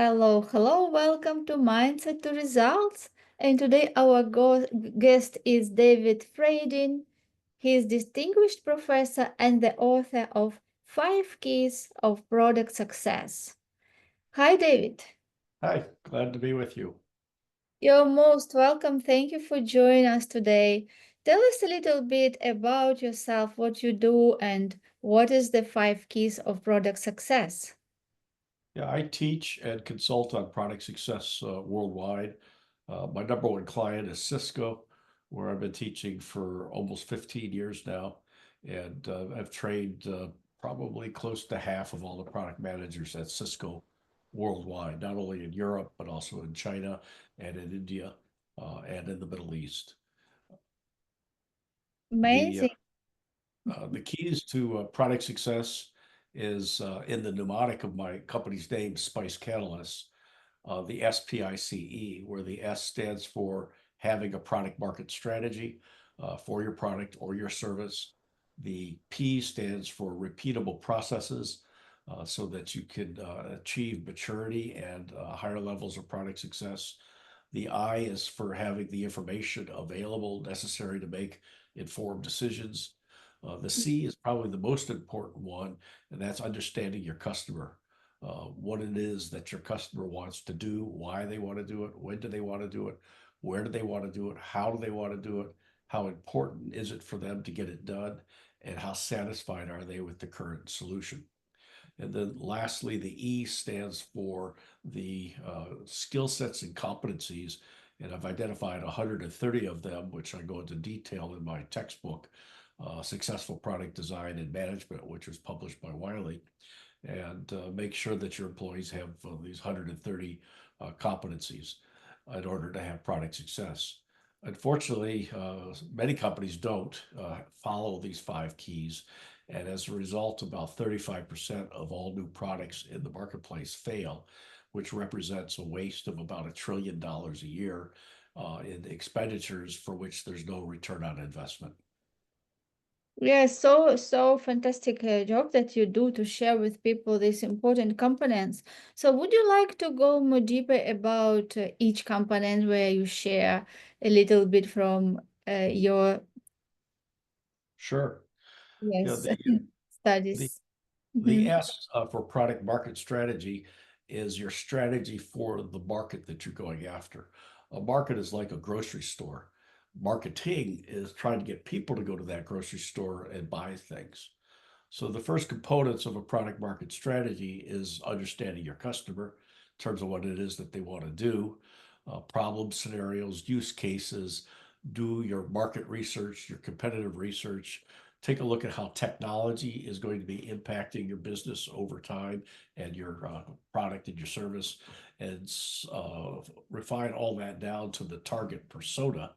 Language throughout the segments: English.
Hello, hello, welcome to Mindset to Results. And today our guest is David Fradin. He is distinguished professor and the author of Five Keys of Product Success. Hi, David. Hi, glad to be with you. You're most welcome. Thank you for joining us today. Tell us a little bit about yourself, what you do, and what is the five keys of product success. Yeah, I teach and consult on product success worldwide. My number one client is Cisco, where I've been teaching for almost 15 years now. And I've trained probably close to half of all the product managers at Cisco worldwide, not only in Europe, but also in China and in India and in the Middle East. The Amazing. The keys to product success is in the mnemonic of my company's name, Spice Catalysts, the SPICE, where the S stands for having a product market strategy for your product or your service. The P stands for repeatable processes so that you can achieve maturity and higher levels of product success. The I is for having the information available necessary to make informed decisions. The C is probably the most important one, and that's understanding your customer, what it is that your customer wants to do, why they want to do it, when do they want to do it, where do they want to do it, how do they want to do it, how important is it for them to get it done, and how satisfied are they with the current solution. And then lastly, the E stands for the skill sets and competencies. And I've identified 130 of them, which I go into detail in my textbook, Successful Product Design and Management, which was published by Wiley. And make sure that your employees have these 130 competencies in order to have product success. Unfortunately, many companies don't follow these five keys. And as a result, about 35% of all new products in the marketplace fail, which represents a waste of about $1 trillion a year in expenditures for which there's no return on investment. Yes, so fantastic job that you do to share with people these important components. So would you like to go more deeper about each component where you share a little bit from your Sure. You know, yes the studies? The Mhm. S for product market strategy is your strategy for the market that you're going after. A market is like a grocery store. Marketing is trying to get people to go to that grocery store and buy things. So the first components of a product market strategy is understanding your customer in terms of what it is that they want to do, problem scenarios, use cases, do your market research, your competitive research, take a look at how technology is going to be impacting your business over time and your product and your service, and refine all that down to the target persona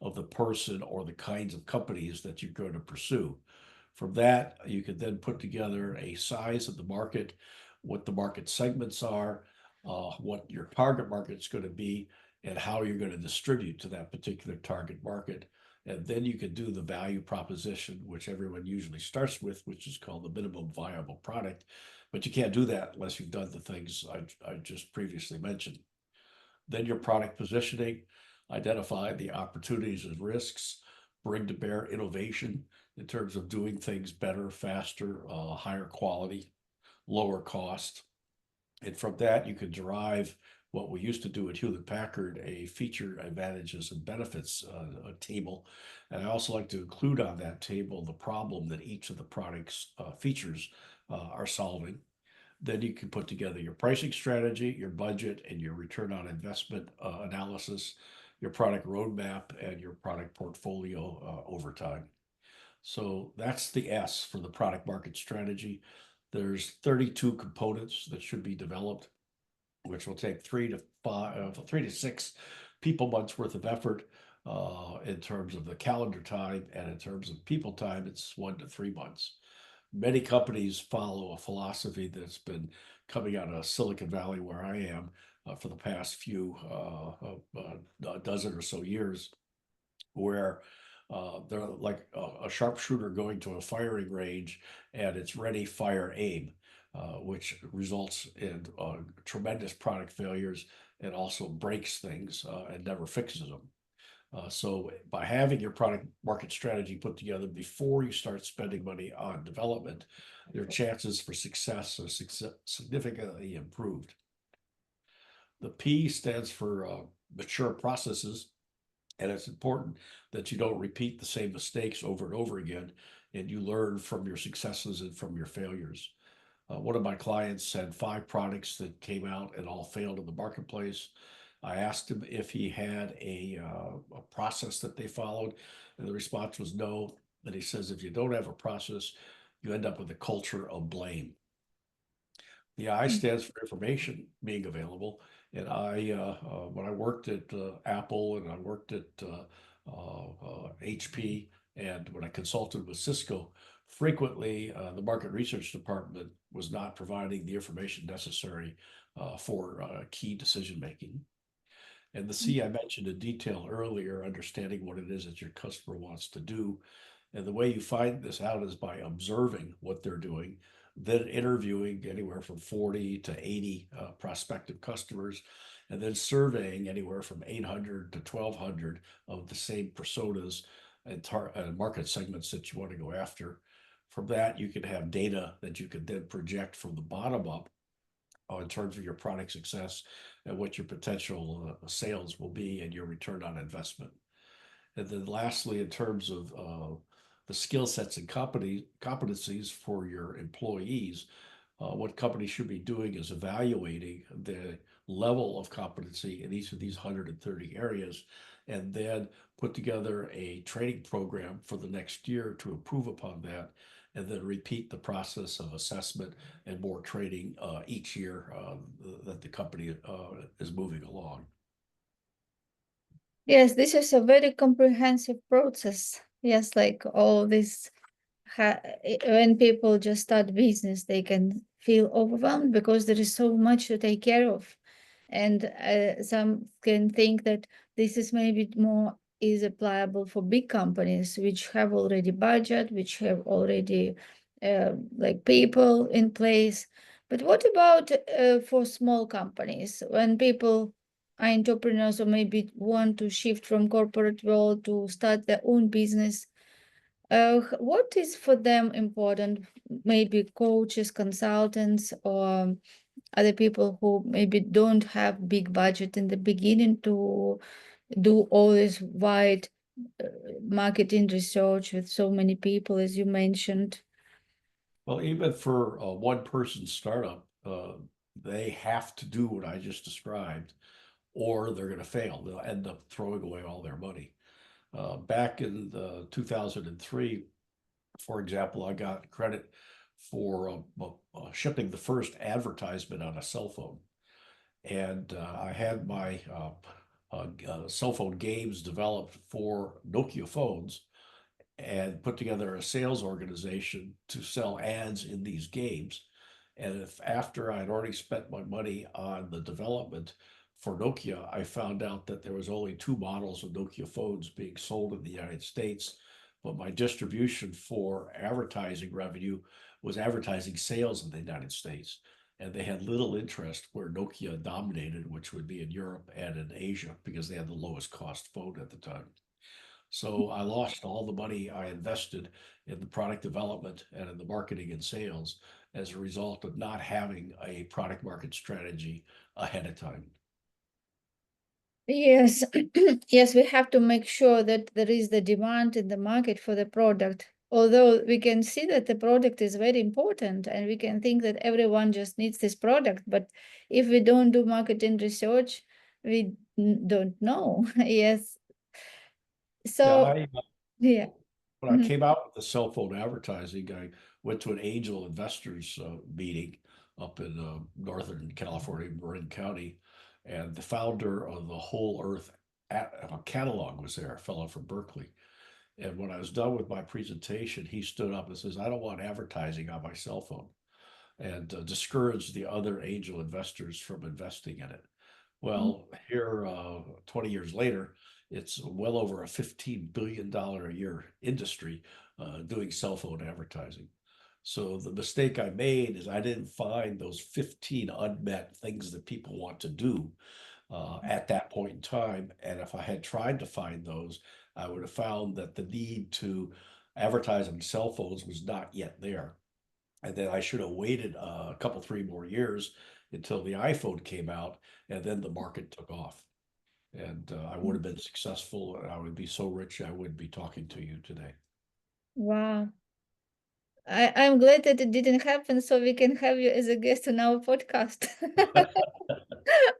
of the person or the kinds of companies that you're going to pursue. From that, you could then put together a size of the market, what the market segments are, what your target market is going to be, and how you're going to distribute to that particular target market. And then you can do the value proposition, which everyone usually starts with, which is called the minimum viable product. But you can't do that unless you've done the things I just previously mentioned. Then your product positioning, identify the opportunities and risks, bring to bear innovation in terms of doing things better, faster, higher quality, lower cost. And from that, you could derive what we used to do at Hewlett Packard, a feature advantages and benefits a table. And I also like to include on that table the problem that each of the products features are solving. Then you can put together your pricing strategy, your budget, and your return on investment analysis, your product roadmap, and your product portfolio over time. So that's the S for the product market strategy. There's 32 components that should be developed, which will take 3 to 6 people months worth of effort in terms of the calendar time, and in terms of people time, it's 1 to 3 months. Many companies follow a philosophy that's been coming out of Silicon Valley, where I am, for the past few dozen or so years, where they're like a sharpshooter going to a firing range, and it's ready, fire, aim. which results in tremendous product failures and also breaks things and never fixes them. So by having your product market strategy put together before you start spending money on development, your chances for success are significantly improved. The P stands for mature processes, and it's important that you don't repeat the same mistakes over and over again, and you learn from your successes and from your failures. One of my clients had 5 products that came out and all failed in the marketplace. I asked him if he had a process that they followed, and the response was no. And he says, if you don't have a process, you end up with a culture of blame. The I stands for information being available. And when I worked at Apple and I worked at HP, and when I consulted with Cisco, frequently the market research department was not providing the information necessary for key decision making. And the C I mentioned in detail earlier, understanding what it is that your customer wants to do. And the way you find this out is by observing what they're doing, then interviewing anywhere from 40 to 80 prospective customers, and then surveying anywhere from 800 to 1,200 of the same personas and market segments that you want to go after. From that, you can have data that you can then project from the bottom up in terms of your product success and what your potential sales will be and your return on investment. And then lastly, in terms of the skill sets and competencies for your employees, what companies should be doing is evaluating the level of competency in each of these 130 areas, and then put together a training program for the next year to improve upon that, and then repeat the process of assessment and more training each year that the company is moving along. Yes, this is a very comprehensive process. Yes, like all this, when people just start business, they can feel overwhelmed because there is so much to take care of. And some can think that this is maybe more is applicable for big companies which have already budget, which have already like people in place. But what about for small companies when people are entrepreneurs or maybe want to shift from corporate world to start their own business? What is for them important? Maybe coaches, consultants, or other people who maybe don't have big budget in the beginning to do all this wide uh, marketing research with so many people, as you mentioned. Well, even for a one person startup, they have to do what I just described, or they're going to fail. They'll end up throwing away all their money. Back in 2003, for example, I got credit for shipping the first advertisement on a cell phone. And I had my cell phone games developed for Nokia phones and put together a sales organization to sell ads in these games. And if after I'd already spent my money on the development for Nokia, I found out that there was only 2 models of Nokia phones being sold in the United States, but my distribution for advertising revenue was advertising sales in the United States. And they had little interest where Nokia dominated, which would be in Europe and in Asia, because they had the lowest cost phone at the time. So I lost all the money I invested in the product development and in the marketing and sales as a result of not having a product market strategy ahead of time. Yes, yes, we have to make sure that there is the demand in the market for the product. Although we can see that the product is very important and we can think that everyone just needs this product, but if we don't do marketing research, we don't know. Yes. Yeah, So, yeah. when I Mhm. came out with the cell phone advertising, I went to an angel investors meeting up in Northern California, Marin County, and the founder of the Whole Earth catalog was there, a fellow from Berkeley. And when I was done with my presentation, he stood up and says, "I don't want advertising on my cell phone," and discouraged the other angel investors from investing in it. Well, here, 20 years later, it's well over a $15 billion a year industry doing cell phone advertising. So the mistake I made is I didn't find those 15 unmet things that people want to do at that point in time. And if I had tried to find those, I would have found that the need to advertise on cell phones was not yet there. And then I should have waited a couple, 3 more years until the iPhone came out, and then the market took off. And I would have been successful, and I would be so rich I would be talking to you today. Wow. I'm glad that it didn't happen so we can have you as a guest on our podcast.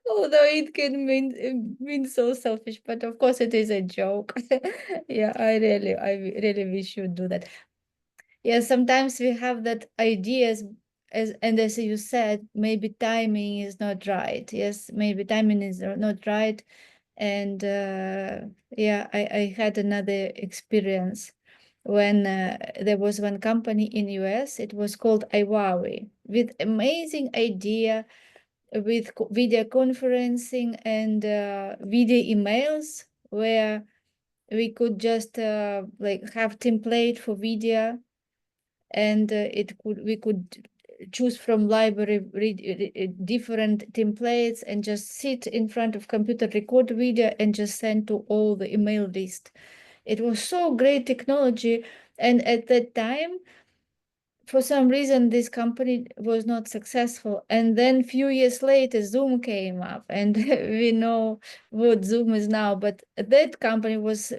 Although it can mean so selfish, but of course it is a joke. Yeah, I really wish you'd do that. Yeah, sometimes we have that ideas as you said, maybe timing is not right. Yes, maybe timing is not right. And yeah, I had another experience when there was one company in US. It was called Iwawi, with amazing idea with video conferencing and video emails, where we could just like have template for video, and we could choose from library, read different templates, and just sit in front of computer, record video, and just send to all the email list. It was so great technology. And at that time, for some reason, this company was not successful. And then few years later, Zoom came up, and we know what Zoom is now. But that company was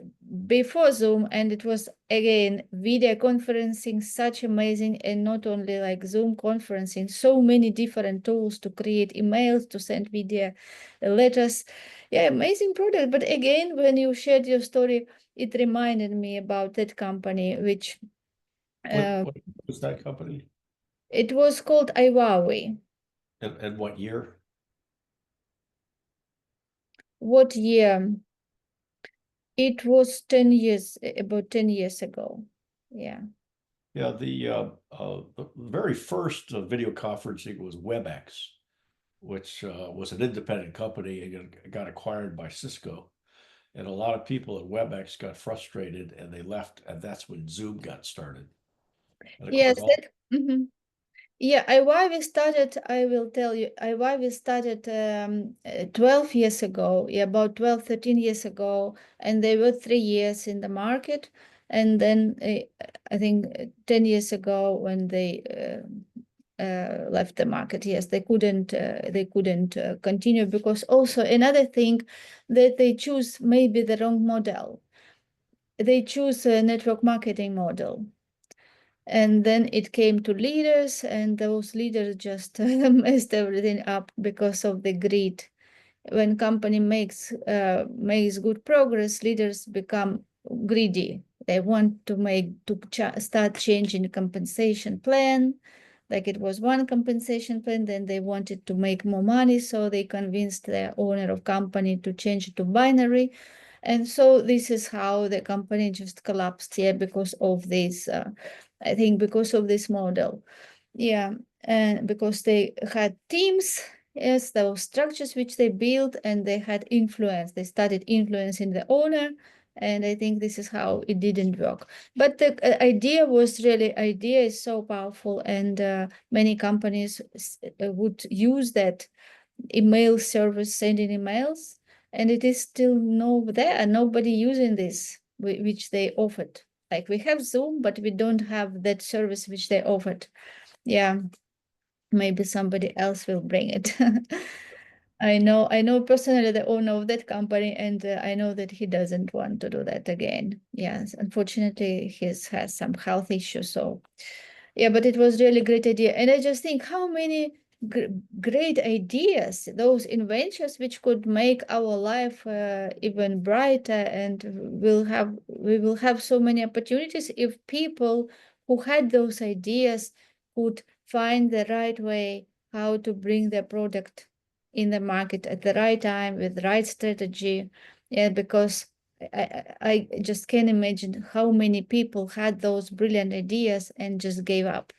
before Zoom, and it was again video conferencing, such amazing, and not only like Zoom conferencing, so many different tools to create emails, to send video letters. Yeah, amazing product. But again, when you shared your story, it reminded me about that company, which uh, What was that company? it was called Iwawi. And what year? What year? It was 10 years, about 10 years ago. Yeah. Yeah, the very first video conferencing was WebEx, which was an independent company and got acquired by Cisco. And a lot of people at WebEx got frustrated and they left, and that's when Zoom got started. And of Yes, course, all that. Mhm. Yeah, Iwawi started, I will tell you, Iwawi started 12 years ago, yeah, about 12, 13 years ago, and they were 3 years in the market. And then I think 10 years ago when they left the market, yes, they couldn't continue, because also another thing that they choose maybe the wrong model. They choose a network marketing model. And then it came to leaders, and those leaders just messed everything up because of the greed. When company makes good progress, leaders become greedy. They want to start changing the compensation plan. Like it was one compensation plan, then they wanted to make more money, so they convinced the owner of company to change it to binary. And so this is how the company just collapsed here because of this. I think because of this model. Yeah, and because they had teams, yes, those structures which they built, and they had influence. They started influencing the owner, and I think this is how it didn't work. But the idea is so powerful, and many companies would use that email service, sending emails, and it is still nobody using this, which they offered. Like we have Zoom, but we don't have that service which they offered. Yeah, maybe somebody else will bring it. I know personally the owner of that company, and I know that he doesn't want to do that again. Yes, unfortunately, he has some health issues, so yeah, but it was really great idea. And I just think how many great ideas, those inventions which could make our life even brighter, and we will have so many opportunities if people who had those ideas could find the right way how to bring their product in the market at the right time with the right strategy. Yeah, because I just can't imagine how many people had those brilliant ideas and just gave up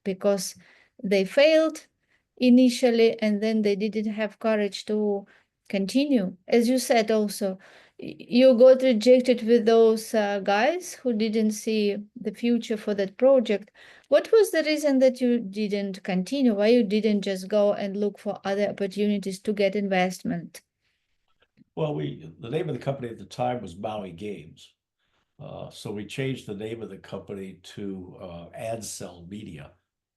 because they failed initially, and then they didn't have courage to continue. As you said also, you got rejected with those guys who didn't see the future for that project. What was the reason that you didn't continue? Why you didn't just go and look for other opportunities to get investment? Well, the name of the company at the time was Maui Games. So we changed the name of the company to AdSell Media,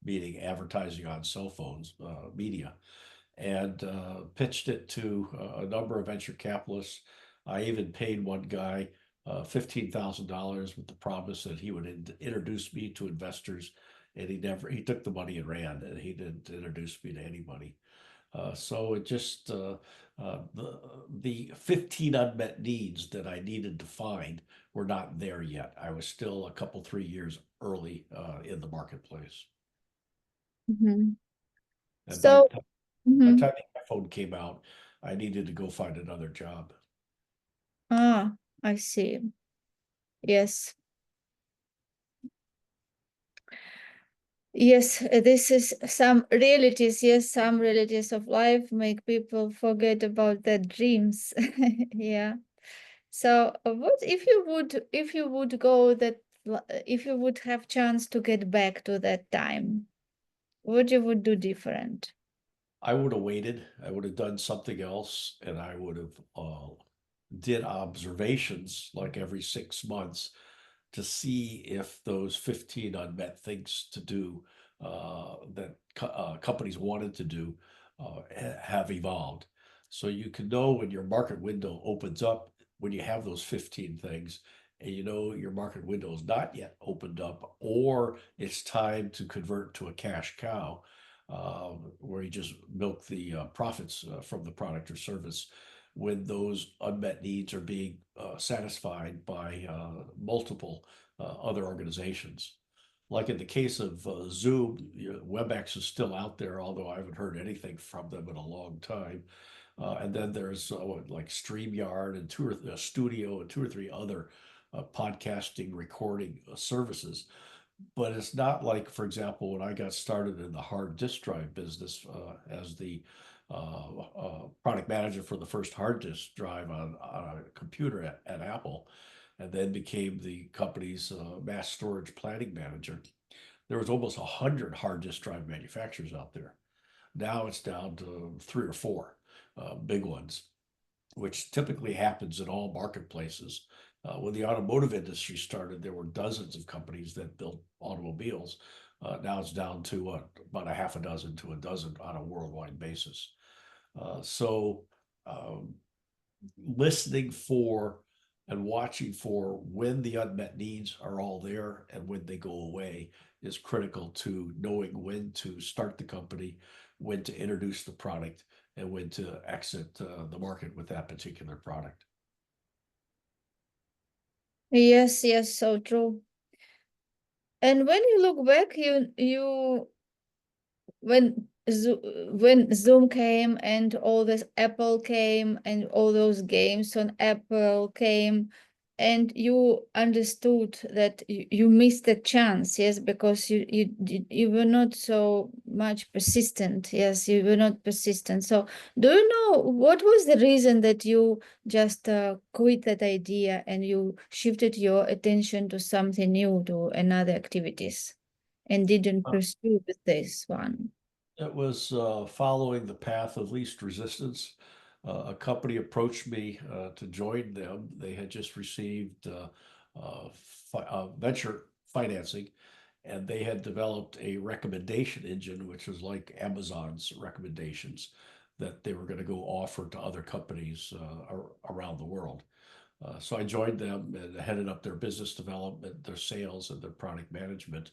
meaning advertising on cell phones, media, and pitched it to a number of venture capitalists. I even paid one guy $15,000 with the promise that he would introduce me to investors, and he took the money and ran, and he didn't introduce me to anybody. So it just the 15 unmet needs that I needed to find were not there yet. I was still a couple 3 years early in the marketplace, Mhm. and So, by the mhm. time the iPhone came out, I needed to go find another job. Ah, I see. Yes. Yes, this is some realities. Yes, some realities of life make people forget about their dreams. Yeah. So, what if you would go that if you would have chance to get back to that time, what you would do different? I would have waited. I would have done something else, and I would have did observations like every 6 months to see if those 15 unmet things to do that companies wanted to do have evolved. So you can know when your market window opens up when you have those 15 things, and you know your market window is not yet opened up, or it's time to convert to a cash cow where you just milk the profits from the product or service when those unmet needs are being satisfied by multiple other organizations. Like in the case of Zoom, WebEx is still out there, although I haven't heard anything from them in a long time. And then there's like StreamYard and Studio and two or three other podcasting recording services, but it's not like, for example, when I got started in the hard disk drive business as the product manager for the first hard disk drive on a computer at Apple, and then became the company's mass storage planning manager. There was almost 100 hard disk drive manufacturers out there. Now it's down to three or four big ones, which typically happens in all marketplaces. When the automotive industry started, there were dozens of companies that built automobiles. Now it's down to about a half a dozen to a dozen on a worldwide basis. So um, listening for and watching for when the unmet needs are all there and when they go away is critical to knowing when to start the company, when to introduce the product, and when to exit the market with that particular product. Yes, yes, so true. And when you look back, you when Zoom came and all this Apple came and all those games on Apple came, and you understood that you missed the chance, yes, because you were not so much persistent. Yes, you were not persistent. So, do you know what was the reason that you just quit that idea and you shifted your attention to something new, to another activities, and didn't pursue with this one? It was following the path of least resistance. A company approached me to join them. They had just received venture financing, and they had developed a recommendation engine, which was like Amazon's recommendations that they were going to go offer to other companies around the world. So I joined them and headed up their business development, their sales, and their product management,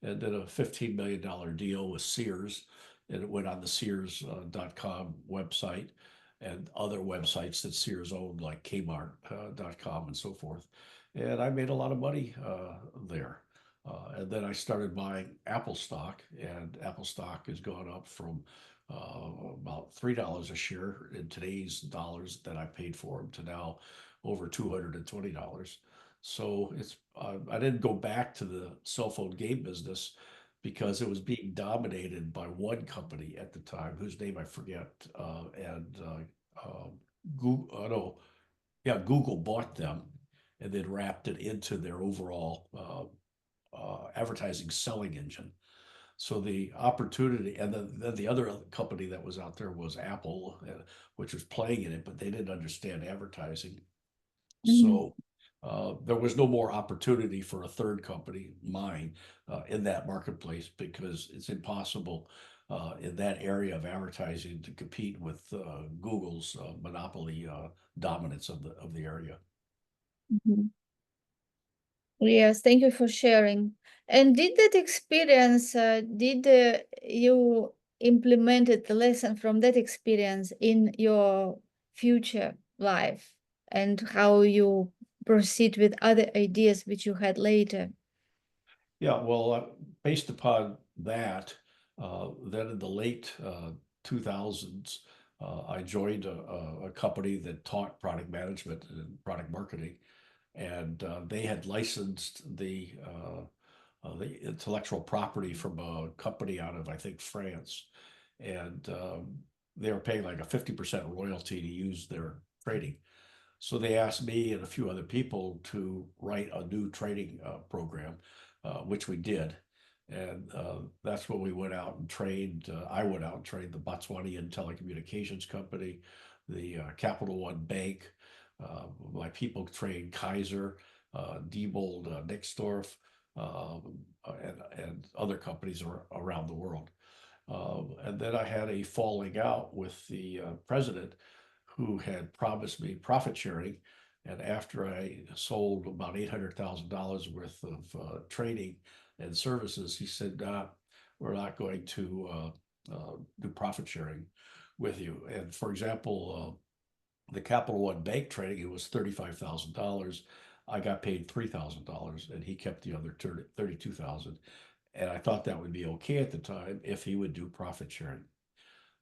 and did a $15 million deal with Sears. And it went on the Sears.com website and other websites that Sears owned, like Kmart.com and so forth. And I made a lot of money there. And then I started buying Apple stock, and Apple stock has gone up from about $3 a share in today's dollars that I paid for them to now over $220. So I didn't go back to the cell phone game business because it was being dominated by one company at the time, whose name I forget, and Google, no, Yeah, Google bought them and then wrapped it into their overall advertising selling engine. So the opportunity, and then the other company that was out there was Apple, which was playing in it, but they didn't understand advertising. Mhm. So there was no more opportunity for a third company, mine, in that marketplace because it's impossible in that area of advertising to compete with Google's monopoly dominance of the area. Mhm. Yes, thank you for sharing. And did that experience, did you implemented the lesson from that experience in your future life and how you proceed with other ideas which you had later? Yeah, well, based upon that, then in the late 2000s, I joined a company that taught product management and product marketing, and they had licensed the intellectual property from a company out of, I think, France, and they were paying like a 50% royalty to use their trading. So they asked me and a few other people to write a new training program, which we did. And that's when we went out and trained. I went out and trained the Botswanian Telecommunications Company, the Capital One Bank. My people trained Kaiser, Diebold, Nixdorf, and other companies around the world. And then I had a falling out with the president who had promised me profit sharing. And after I sold about $800,000 worth of training and services, he said, we're not going to do profit sharing with you. And for example, the Capital One Bank trading, it was $35,000. I got paid $3,000 and he kept the other 32,000. And I thought that would be okay at the time if he would do profit sharing.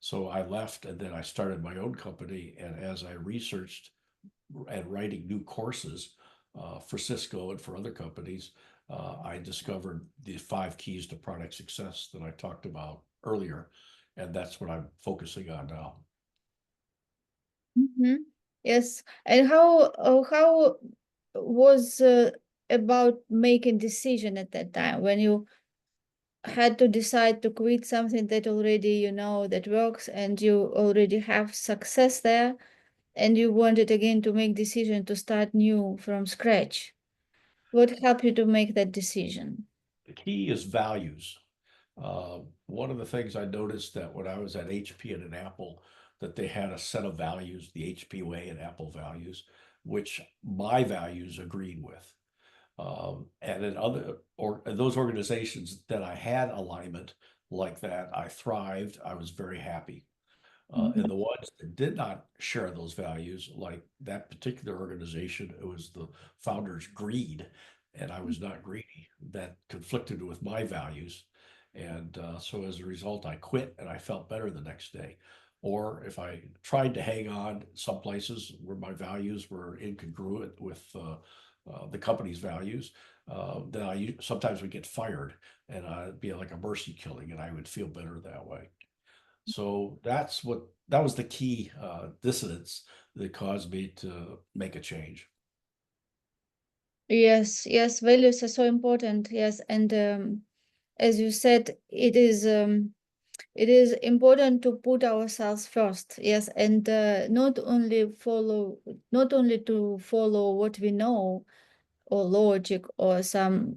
So I left and then I started my own company. And as I researched and writing new courses for Cisco and for other companies, I discovered the 5 keys to product success that I talked about earlier. And that's what I'm focusing on now. Mhm. Yes. And how was about making decision at that time when you had to decide to quit something that already you know that works and you already have success there and you wanted again to make decision to start new from scratch? What helped you to make that decision? The key is values. One of the things I noticed that when I was at HP and at Apple, that they had a set of values, the HP way and Apple values, which my values agreed with. And in other or those organizations that I had alignment like that, I thrived. I was very happy. And the ones that did not share those values, like that particular organization, it was the founder's greed, and I was not greedy. That conflicted with my values. And so as a result, I quit and I felt better the next day. Or if I tried to hang on some places where my values were incongruent with the company's values, then I sometimes would get fired and it'd be like a mercy killing, and I would feel better that way. So that was the key dissonance that caused me to make a change. Yes, yes, values are so important. Yes, and as you said, it is important to put ourselves first. Yes, and not only to follow what we know or logic or some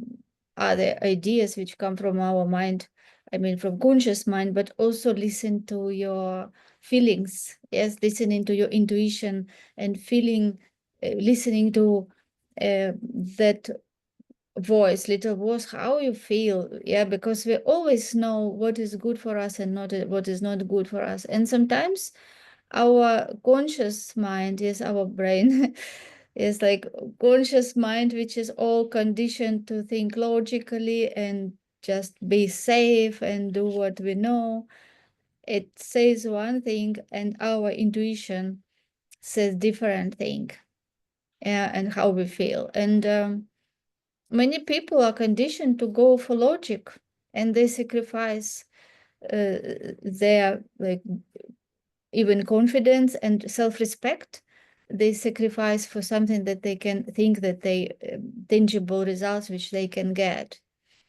other ideas which come from our mind, I mean from conscious mind, but also listen to your feelings. Yes, listening to your intuition and feeling, listening to that voice, little voice, how you feel. Yeah, because we always know what is good for us and not what is not good for us. And sometimes our conscious mind is our brain. Is like conscious mind, which is all conditioned to think logically and just be safe and do what we know. It says one thing, and our intuition says different thing. Yeah, and how we feel. And many people are conditioned to go for logic, and they sacrifice their like even confidence and self-respect they sacrifice for something that they can think that they tangible results which they can get.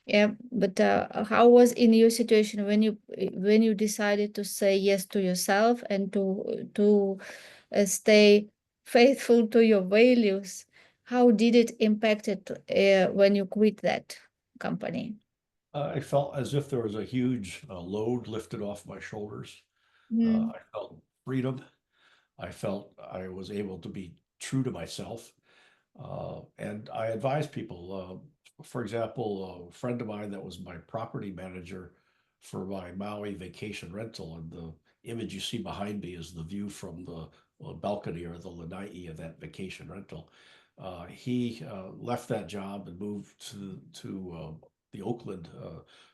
Yeah, but how was in your situation when you decided to say yes to yourself and to stay faithful to your values? How did it impact it when you quit that company? I felt as if there was a huge load lifted off my shoulders. Mm. I felt freedom. I felt I was able to be true to myself. And I advise people, for example, a friend of mine that was my property manager for my Maui vacation rental, and the image you see behind me is the view from the balcony or the lanai of that vacation rental. He left that job and moved to the Oakland,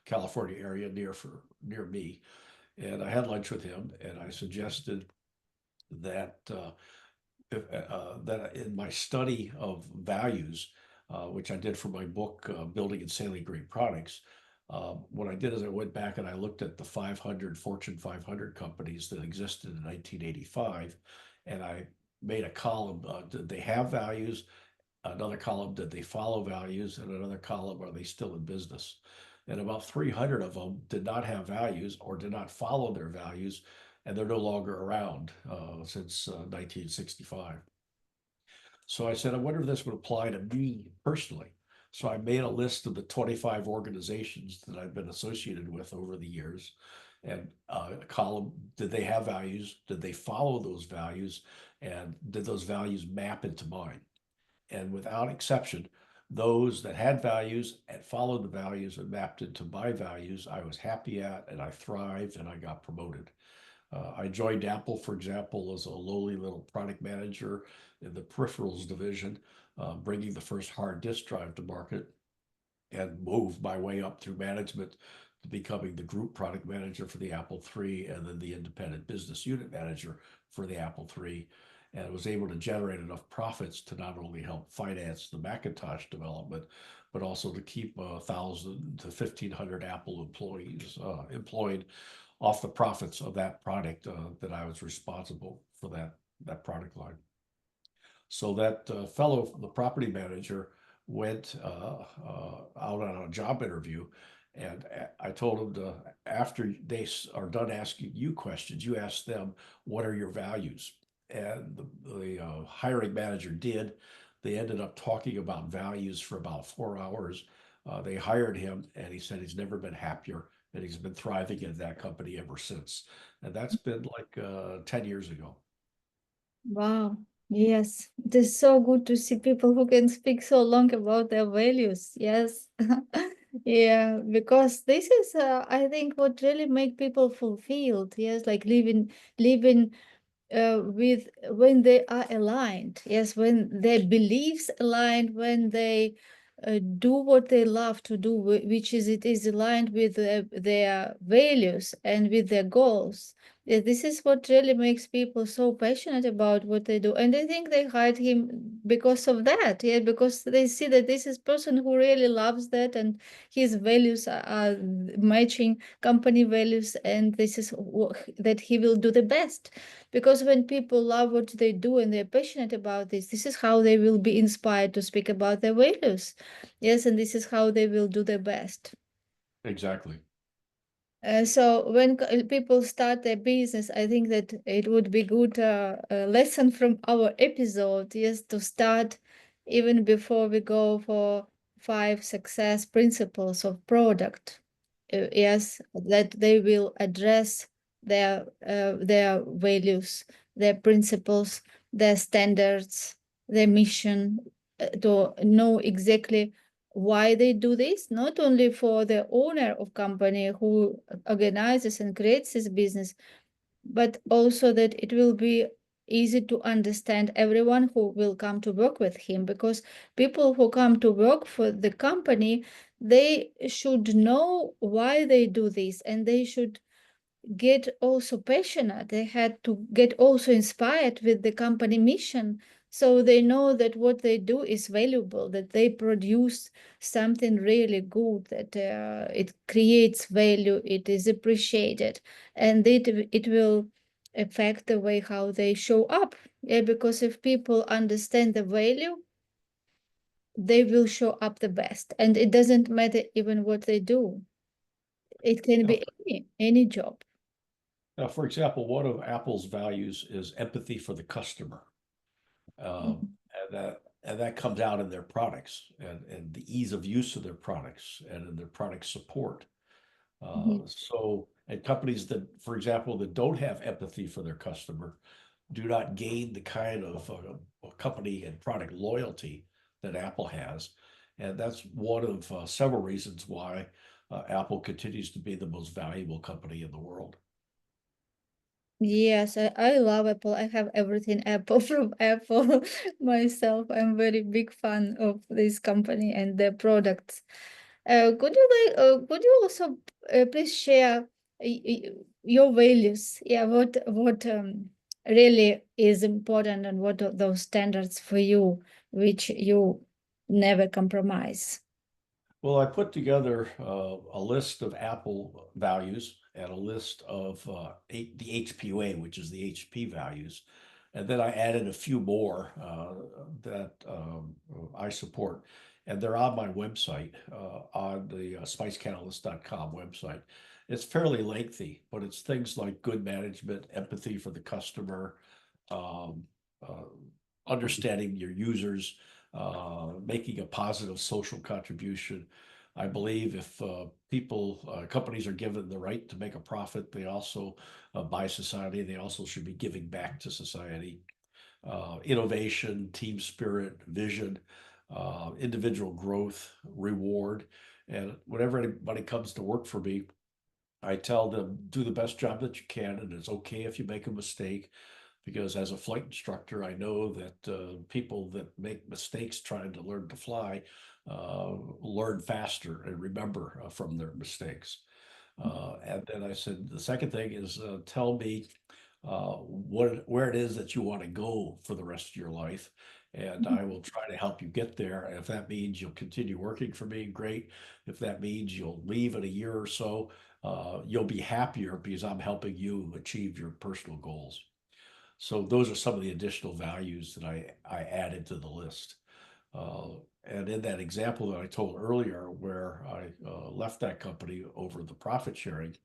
California area near me, and I had lunch with him, and I suggested that that in my study of values, which I did for my book, Building and Sailing Great Products, what I did is I went back and I looked at the 500 Fortune 500 companies that existed in 1985, and I made a column. Did they have values? Another column, did they follow values? And another column, are they still in business? And about 300 of them did not have values or did not follow their values, and they're no longer around since 1965. So I said, I wonder if this would apply to me personally. So I made a list of the 25 organizations that I've been associated with over the years, and a column, did they have values? Did they follow those values? And did those values map into mine? And without exception, those that had values and followed the values and mapped into my values, I was happy at, and I thrived, and I got promoted. I joined Apple, for example, as a lowly little product manager in the peripherals division, bringing the first hard disk drive to market, and moved my way up through management to becoming the group product manager for the Apple III, and then the independent business unit manager for the Apple III. And was able to generate enough profits to not only help finance the Macintosh development, but also to keep 1,000 to 1,500 Apple employees employed off the profits of that product that I was responsible for that product line. So that fellow, the property manager, went out on a job interview, and I told him to, after they are done asking you questions, you ask them, what are your values? And the hiring manager did. They ended up talking about values for about 4 hours. They hired him, and he said he's never been happier, and he's been thriving in that company ever since. And that's been like 10 years ago. Wow. Yes, it is so good to see people who can speak so long about their values. Yes. Yeah, because this is, I think, what really make people fulfilled. Yes, like living with when they are aligned. Yes, when their beliefs aligned, when they do what they love to do, which is it is aligned with their values and with their goals. Yeah, this is what really makes people so passionate about what they do, and I think they hired him because of that. Yeah, because they see that this is person who really loves that, and his values are matching company values, and this is that he will do the best. Because when people love what they do and they're passionate about this is how they will be inspired to speak about their values. Yes, and this is how they will do their best. Exactly. So when people start their business, I think that it would be good lesson from our episode, yes, to start even before we go for 5 success principles of product. Yes, that they will address their values, their principles, their standards, their mission, to know exactly why they do this, not only for the owner of company who organizes and creates this business, but also that it will be easy to understand everyone who will come to work with him, because people who come to work for the company, they should know why they do this, and they should get also passionate. They had to get also inspired with the company mission. So they know that what they do is valuable, that they produce something really good, that it creates value, it is appreciated, and it will affect the way how they show up. Yeah, because if people understand the value, they will show up the best. And it doesn't matter even what they do. It can Now, be any job. for example, one of Apple's values is empathy for the customer. Mhm. And that comes out in their products and the ease of use of their products and in their product support. And companies that, for example, that don't have empathy for their customer do not gain the kind of company and product loyalty that Apple has. And that's one of several reasons why Apple continues to be the most valuable company in the world. Yes, I love Apple. I have everything Apple from Apple myself. I'm very big fan of this company and their products. Could you also please share your values? Yeah, what really is important and what are those standards for you, which you never compromise? Well, I put together a list of Apple values and a list of the HPUA, which is the HP values. And then I added a few more that I support. And they're on my website, on the spicecatalyst.com website. It's fairly lengthy, but it's things like good management, empathy for the customer, um, uh, understanding your users, making a positive social contribution. I believe if companies are given the right to make a profit, they also, by society, they also should be giving back to society. Innovation, team spirit, vision, individual growth, reward. And whenever anybody comes to work for me, I tell them do the best job that you can, and it's okay if you make a mistake because as a flight instructor, I know that people that make mistakes trying to learn to fly learn faster and remember from their mistakes. And then I said, the second thing is tell me where it is that you want to go for the rest of your life. And I will try to help you get there. And if that means you'll continue working for me, great. If that means you'll leave in a year or so, you'll be happier because I'm helping you achieve your personal goals. So those are some of the additional values that I added to the list. Uh, and in that example that I told earlier, where I left that company over the profit sharing,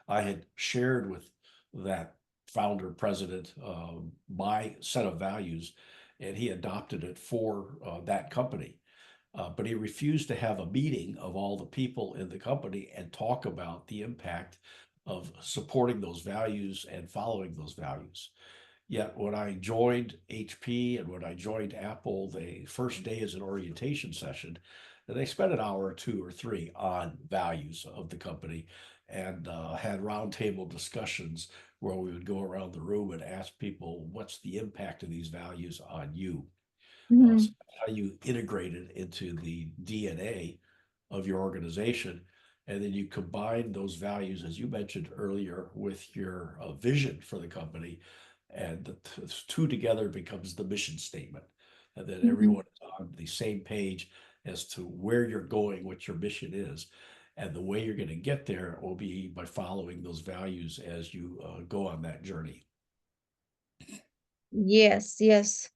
I had shared with that founder president my set of values, and he adopted it for that company. But he refused to have a meeting of all the people in the company and talk about the impact of supporting those values and following those values. Yet when I joined HP and when I joined Apple, the first day is an orientation session, and they spent an hour or two or three on values of the company and had roundtable discussions where we would go around the room and ask people, what's the impact of these values on you? So Mhm. how you integrate it into the DNA of your organization. And then you combine those values, as you mentioned earlier, with your vision for the company. And the two together becomes the mission statement. And then Mhm. everyone is on the same page as to where you're going, what your mission is. And the way you're going to get there will be by following those values as you go on that journey. Yes, yes.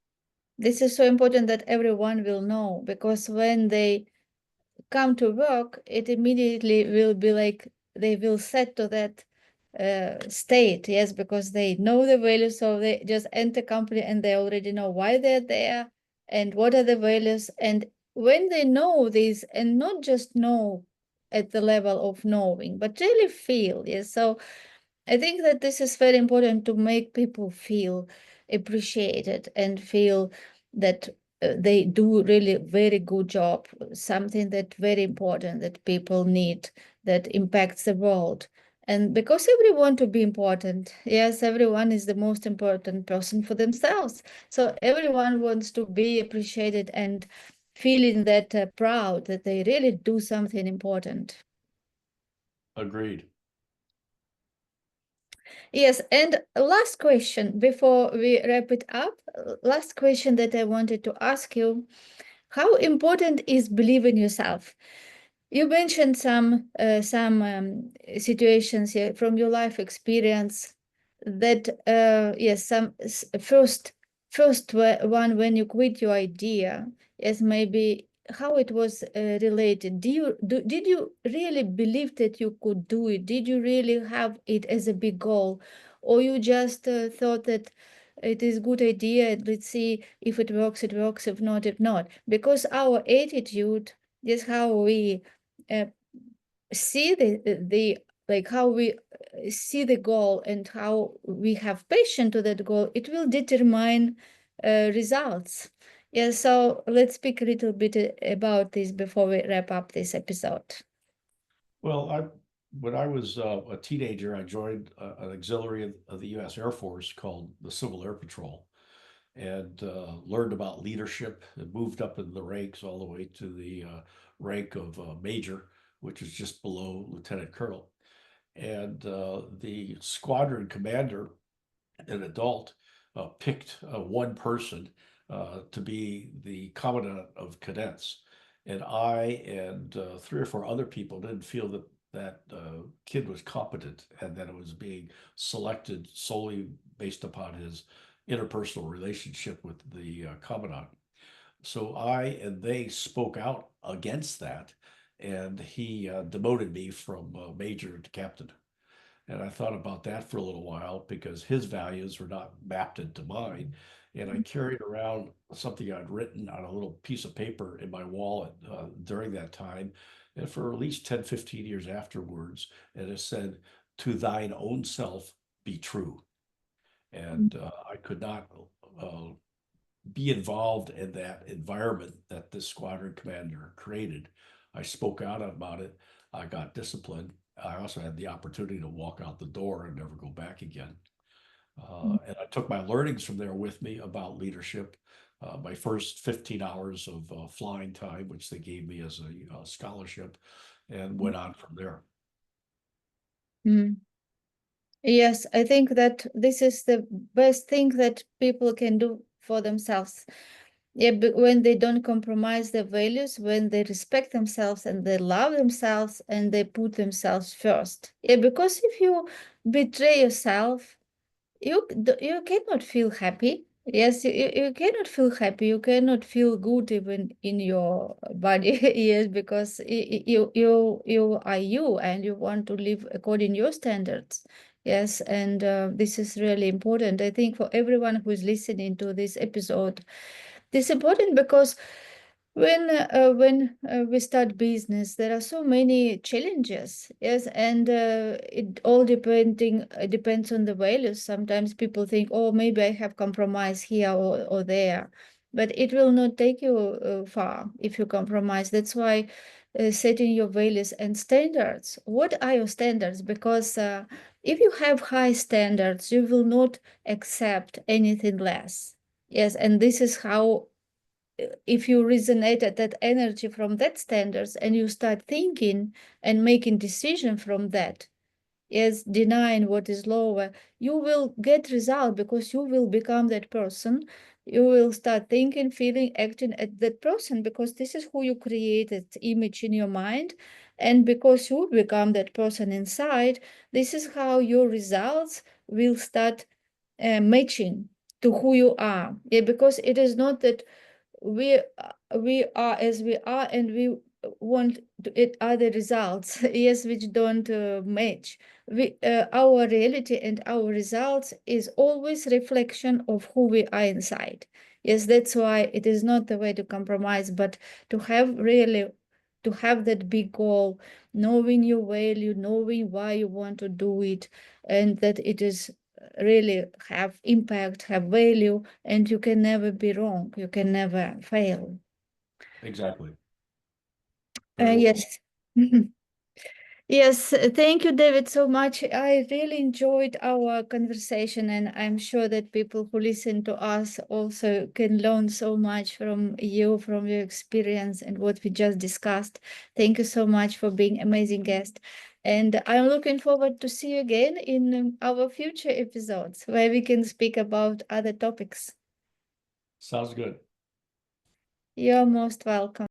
This is so important that everyone will know because when they come to work, it immediately will be like they will set to that state, yes, because they know the values, so they just enter company and they already know why they're there and what are the values. And when they know this, and not just know at the level of knowing, but really feel, yes. So I think that this is very important to make people feel appreciated and feel that they do really very good job, something that very important that people need that impacts the world. And because everyone to be important, yes, everyone is the most important person for themselves. So everyone wants to be appreciated and feeling that proud that they really do something important. Agreed. Yes, and last question before we wrap it up. Last question that I wanted to ask you. How important is believe in yourself? You mentioned some situations here from your life experience that yes, first one, when you quit your idea, yes, maybe how it was related. Did you really believe that you could do it? Did you really have it as a big goal, or you just thought that it is good idea and let's see if it works, it works, if not, if not? Because our attitude is how we uh, see the like how we see the goal and how we have patience to that goal, it will determine results. Yeah, so let's speak a little bit about this before we wrap up this episode. Well, when I was a teenager, I joined an auxiliary of the U.S. Air Force called the Civil Air Patrol, and learned about leadership and moved up in the ranks all the way to the rank of major, which is just below lieutenant colonel. And the squadron commander, an adult, picked one person to be the commandant of cadets. And I and three or four other people didn't feel that kid was competent and that it was being selected solely based upon his interpersonal relationship with the commandant. So I and they spoke out against that, and he demoted me from major to captain. And I thought about that for a little while because his values were not mapped into mine. And I carried around something I'd written on a little piece of paper in my wallet during that time, and for at least 10, 15 years afterwards. And it said, "To thine own self be true." And I could not uh, be involved in that environment that this squadron commander created. I spoke out about it. I got disciplined. I also had the opportunity to walk out the door and never go back again. And I took my learnings from there with me about leadership. My first 15 hours of flying time, which they gave me as a scholarship, and went on from there. Mm. Yes, I think that this is the best thing that people can do for themselves. Yeah, but when they don't compromise their values, when they respect themselves and they love themselves and they put themselves first. Yeah, because if you betray yourself, you cannot feel happy. Yes, you cannot feel happy. You cannot feel good even in your body. Yes, because you are you and you want to live according to your standards. Yes, and this is really important. I think for everyone who is listening to this episode, this is important because when we start business, there are so many challenges. Yes, and it all depends on the values. Sometimes people think, oh, maybe I have compromise here or there, but it will not take you far if you compromise. That's why setting your values and standards. What are your standards? Because if you have high standards, you will not accept anything less. Yes, and this is how, if you resonate at that energy from that standards and you start thinking and making decision from that, is denying what is lower, you will get result because you will become that person. You will start thinking, feeling, acting at that person because this is who you created image in your mind. And because you become that person inside, this is how your results will start matching to who you are. Yeah, because it is not that we are as we are and we want it other results yes, which don't match. We our reality and our results is always reflection of who we are inside. Yes, that's why it is not the way to compromise, but to have really, to have that big goal, knowing your value, knowing why you want to do it, and that it is really have impact, have value, and you can never be wrong. You can never fail. Exactly. Very well. Yes. Yes, thank you, David, so much. I really enjoyed our conversation, and I'm sure that people who listen to us also can learn so much from you, from your experience and what we just discussed. Thank you so much for being amazing guest. And I'm looking forward to see you again in our future episodes where we can speak about other topics. Sounds good. You're most welcome.